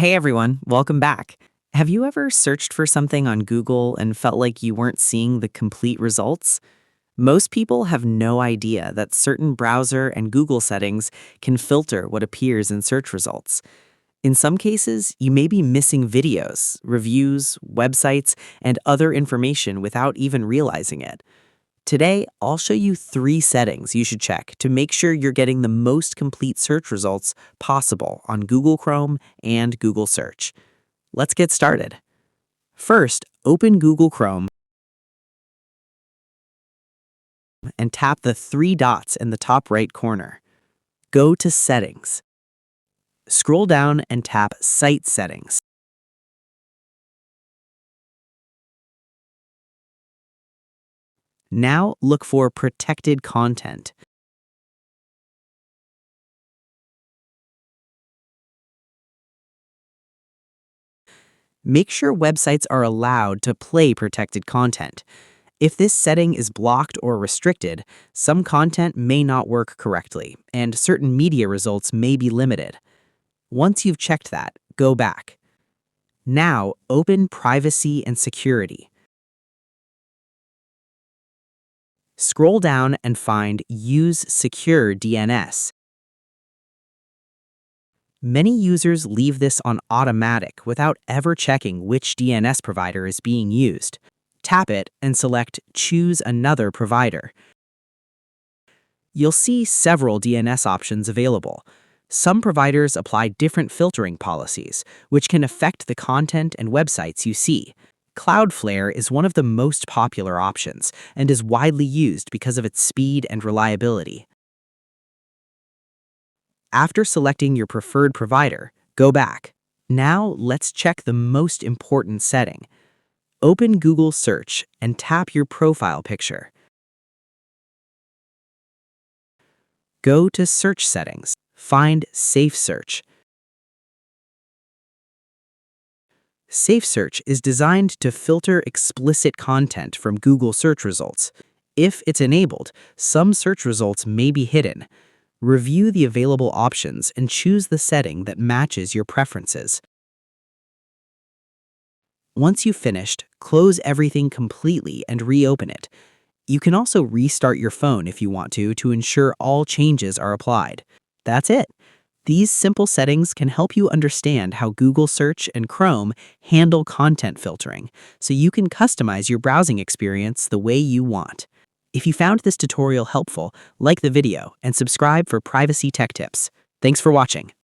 Hey everyone, welcome back. Have you ever searched for something on Google and felt like you weren't seeing the complete results? Most people have no idea that certain browser and Google settings can filter what appears in search results. In some cases, you may be missing videos, reviews, websites, and other information without even realizing it. Today, I'll show you 3 settings you should check to make sure you're getting the most complete search results possible on Google Chrome and Google Search. Let's get started. First, open Google Chrome and tap the 3 dots in the top right corner. Go to Settings. Scroll down and tap Site Settings. Now look for Protected Content. Make sure websites are allowed to play protected content. If this setting is blocked or restricted, some content may not work correctly, and certain media results may be limited. Once you've checked that, go back. Now, open Privacy and Security. Scroll down and find Use Secure DNS. Many users leave this on automatic without ever checking which DNS provider is being used. Tap it and select Choose Another Provider. You'll see several DNS options available. Some providers apply different filtering policies, which can affect the content and websites you see. Cloudflare is one of the most popular options and is widely used because of its speed and reliability. After selecting your preferred provider, go back. Now let's check the most important setting. Open Google Search and tap your profile picture. Go to Search Settings. Find Safe Search. Safe Search is designed to filter explicit content from Google search results. If it's enabled, some search results may be hidden. Review the available options and choose the setting that matches your preferences. Once you've finished, close everything completely and reopen it. You can also restart your phone if you want to ensure all changes are applied. That's it. These simple settings can help you understand how Google Search and Chrome handle content filtering, so you can customize your browsing experience the way you want. If you found this tutorial helpful, like the video and subscribe for privacy tech tips. Thanks for watching.